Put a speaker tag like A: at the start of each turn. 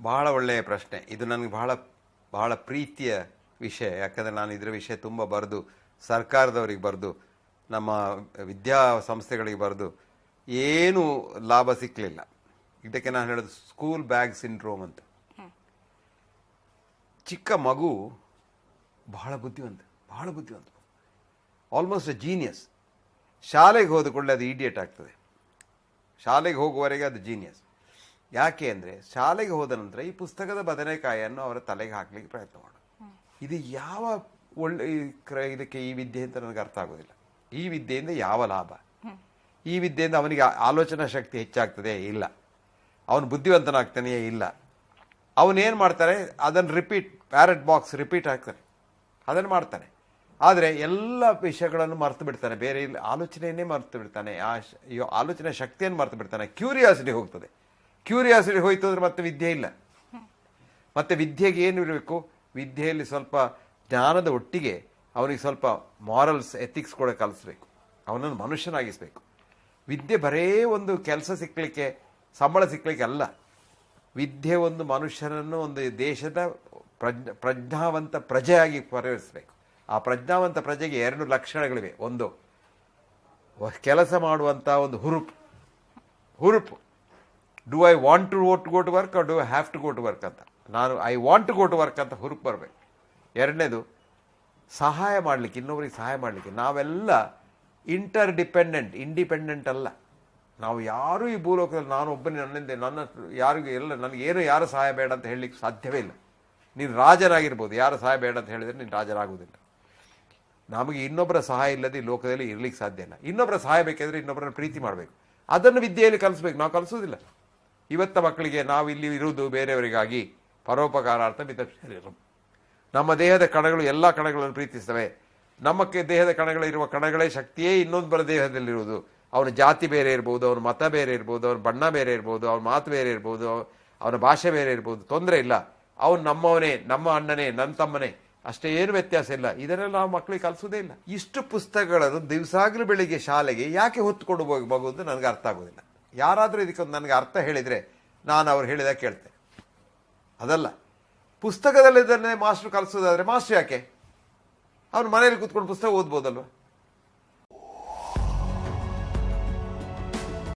A: ಬಹಳ ಒಳ್ಳೆಯ ಪ್ರಶ್ನೆ. ಇದು ನನಗೆ ಬಹಳ ಬಹಳ ಪ್ರೀತಿಯ ವಿಷಯ. ಯಾಕಂದರೆ ನಾನು ಇದರ ವಿಷಯ ತುಂಬ ಬರೆದು ಸರ್ಕಾರದವರಿಗೆ ಬರೆದು ನಮ್ಮ ವಿದ್ಯಾಸಂಸ್ಥೆಗಳಿಗೆ ಬರೆದು ಏನೂ ಲಾಭ ಸಿಕ್ಕಲಿಲ್ಲ. ಇದಕ್ಕೆ ನಾನು ಹೇಳೋದು ಸ್ಕೂಲ್ ಬ್ಯಾಗ್ ಸಿಂಡ್ರೋಮ್ ಅಂತ. ಚಿಕ್ಕ ಮಗು ಬಹಳ ಬುದ್ಧಿವಂತ, ಆಲ್ಮೋಸ್ಟ್ ಎ ಜೀನಿಯಸ್. ಶಾಲೆಗೆ ಹೋದ ಕೂಡಲೇ ಅದು ಇಡಿಯೇಟ್ ಆಗ್ತದೆ. ಶಾಲೆಗೆ ಹೋಗುವವರೆಗೆ ಅದು ಜೀನಿಯಸ್. ಯಾಕೆ ಅಂದರೆ ಶಾಲೆಗೆ ಹೋದ ನಂತರ ಈ ಪುಸ್ತಕದ ಬದನೆಕಾಯಿಯನ್ನು ಅವರ ತಲೆಗೆ ಹಾಕಲಿಕ್ಕೆ ಪ್ರಯತ್ನ ಮಾಡೋದು. ಇದು ಯಾವ ಇದಕ್ಕೆ ಈ ವಿದ್ಯೆ ಅಂತ ನನಗೆ ಅರ್ಥ ಆಗೋದಿಲ್ಲ. ಈ ವಿದ್ಯೆಯಿಂದ ಯಾವ ಲಾಭ? ಈ ವಿದ್ಯೆಯಿಂದ ಅವನಿಗೆ ಆಲೋಚನಾ ಶಕ್ತಿ ಹೆಚ್ಚಾಗ್ತದೆ? ಇಲ್ಲ. ಅವನು ಬುದ್ಧಿವಂತನಾಗ್ತಾನೆಯೇ? ಇಲ್ಲ. ಅವನೇನು ಮಾಡ್ತಾರೆ, ಅದನ್ನು ಪ್ಯಾರೆಟ್ ಬಾಕ್ಸ್ ರಿಪೀಟ್ ಆಗ್ತಾನೆ, ಅದನ್ನು ಮಾಡ್ತಾನೆ. ಆದರೆ ಎಲ್ಲ ವಿಷಯಗಳನ್ನು ಮರೆತು ಬಿಡ್ತಾನೆ, ಬೇರೆ ಆಲೋಚನೆಯನ್ನೇ ಮರೆತು ಬಿಡ್ತಾನೆ, ಆಲೋಚನೆ ಶಕ್ತಿಯನ್ನು ಮರೆತು ಬಿಡ್ತಾನೆ. ಕ್ಯೂರಿಯಾಸಿಟಿ ಹೋಗ್ತದೆ. ಕ್ಯೂರಿಯಾಸಿಟಿ ಹೋಯ್ತು ಅಂದರೆ ಮತ್ತೆ ವಿದ್ಯೆ ಇಲ್ಲ. ಮತ್ತೆ ವಿದ್ಯೆಗೆ ಏನು ಇರಬೇಕು? ವಿದ್ಯೆಯಲ್ಲಿ ಸ್ವಲ್ಪ ಜ್ಞಾನದ ಒಟ್ಟಿಗೆ ಅವನಿಗೆ ಸ್ವಲ್ಪ ಮಾರಲ್ಸ್, ಎಥಿಕ್ಸ್ ಕೂಡ ಕಲಿಸ್ಬೇಕು. ಅವನನ್ನು ಮನುಷ್ಯನಾಗಿಸಬೇಕು. ವಿದ್ಯೆ ಬರೇ ಒಂದು ಕೆಲಸ ಸಿಕ್ಕಲಿಕ್ಕೆ, ಸಂಬಳ ಸಿಕ್ಕಲಿಕ್ಕೆ ಅಲ್ಲ. ವಿದ್ಯೆ ಒಂದು ಮನುಷ್ಯನನ್ನು ಒಂದು ದೇಶದ ಪ್ರಜ್ಞಾವಂತ ಪ್ರಜೆಯಾಗಿ ಪರಿವರ್ತಿಸಬೇಕು. ಆ ಪ್ರಜ್ಞಾವಂತ ಪ್ರಜೆಗೆ 2 ಲಕ್ಷಣಗಳಿವೆ. ಒಂದು, ಕೆಲಸ ಮಾಡುವಂಥ ಒಂದು ಹುರುಪು. Do I want to go to work or do I have to go to work ಅಂತ. ನಾನು I want to go to work ಅಂತ ಹುರುಪು ಬರಬೇಕು. ಎರಡನೇದು, ಸಹಾಯ ಮಾಡಲಿಕ್ಕೆ, ಇನ್ನೊಬ್ಬರಿಗೆ ಸಹಾಯ ಮಾಡಲಿಕ್ಕೆ. ನಾವೆಲ್ಲ ಇಂಡಿಪೆಂಡೆಂಟ್ ಅಲ್ಲ. ನಾವು ಯಾರೂ ಈ ಭೂಲೋಕದಲ್ಲಿ ನಾನು ಒಬ್ಬನೇ ನನ್ನ ಯಾರಿಗೂ ಎಲ್ಲ ನನಗೇನು ಯಾರು ಸಹಾಯ ಬೇಡ ಅಂತ ಹೇಳಲಿಕ್ಕೆ ಸಾಧ್ಯವೇ ಇಲ್ಲ. ನೀನು ರಾಜನಾಗಿರ್ಬೋದು, ಯಾರು ಸಹಾಯ ಬೇಡ ಅಂತ ಹೇಳಿದರೆ ನೀನು ರಾಜನಾಗುವುದಿಲ್ಲ. ನಮಗೆ ಇನ್ನೊಬ್ಬರ ಸಹಾಯ ಇಲ್ಲದೆ ಈ ಲೋಕದಲ್ಲಿ ಇರಲಿಕ್ಕೆ ಸಾಧ್ಯ ಇಲ್ಲ. ಇನ್ನೊಬ್ಬರ ಸಹಾಯ ಬೇಕಾದರೆ ಇನ್ನೊಬ್ಬರನ್ನ ಪ್ರೀತಿ ಮಾಡಬೇಕು. ಅದನ್ನು ವಿದ್ಯೆಯಲ್ಲಿ ಕಲಿಸ್ಬೇಕು. ನಾವು ಕಲಿಸೋದಿಲ್ಲ. ಇವತ್ತ ಮಕ್ಕಳಿಗೆ ನಾವು ಇಲ್ಲಿ ಇರುವುದು ಬೇರೆಯವರಿಗಾಗಿ, ಪರೋಪಕಾರಾರ್ಥ ಮಿತಶರೀರಂ. ನಮ್ಮ ದೇಹದ ಕಣಗಳು ಎಲ್ಲ ಕಣಗಳನ್ನು ಪ್ರೀತಿಸ್ತವೆ. ನಮ್ಮ ದೇಹದ ಕಣಗಳಿರುವ ಕಣಗಳೇ ಶಕ್ತಿಯೇ ಇನ್ನೊಬ್ಬರ ದೇಹದಲ್ಲಿರುವುದು. ಅವನ ಜಾತಿ ಬೇರೆ ಇರ್ಬೋದು, ಅವನ ಮತ ಬೇರೆ ಇರ್ಬೋದು, ಅವನ ಬಣ್ಣ ಬೇರೆ ಇರ್ಬೋದು, ಅವನ ಮಾತು ಬೇರೆ ಇರ್ಬೋದು, ಅವನ ಭಾಷೆ ಬೇರೆ ಇರ್ಬೋದು, ತೊಂದರೆ ಇಲ್ಲ. ಅವನು ನಮ್ಮವನೇ, ನಮ್ಮ ಅಣ್ಣನೇ, ನನ್ನ ತಮ್ಮನೇ, ಅಷ್ಟೇ, ಏನು ವ್ಯತ್ಯಾಸ ಇಲ್ಲ. ಇದನ್ನೆಲ್ಲ ನಾವು ಮಕ್ಕಳಿಗೆ ಕಲಿಸೋದೇ ಇಲ್ಲ. ಇಷ್ಟು ಪುಸ್ತಕಗಳನ್ನು ದಿವಸಾಗಲೂ ಬೆಳಿಗ್ಗೆ ಶಾಲೆಗೆ ಯಾಕೆ ಹೊತ್ತುಕೊಂಡು ಹೋಗಬಹುದು ನನಗೆ ಅರ್ಥ ಆಗೋದಿಲ್ಲ. ಯಾರಾದರೂ ಇದಕ್ಕೊಂದು ನನಗೆ ಅರ್ಥ ಹೇಳಿದರೆ ನಾನು ಅವ್ರು ಹೇಳಿದಾಗ ಕೇಳ್ತೇನೆ. ಅದಲ್ಲ, ಪುಸ್ತಕದಲ್ಲಿ ಇದನ್ನೇ ಮಾಸ್ಟ್ರು ಕಲಿಸೋದಾದರೆ ಮಾಸ್ಟ್ರು ಯಾಕೆ? ಅವ್ನು ಮನೇಲಿ ಕೂತ್ಕೊಂಡು ಪುಸ್ತಕ ಓದ್ಬೋದಲ್ವ?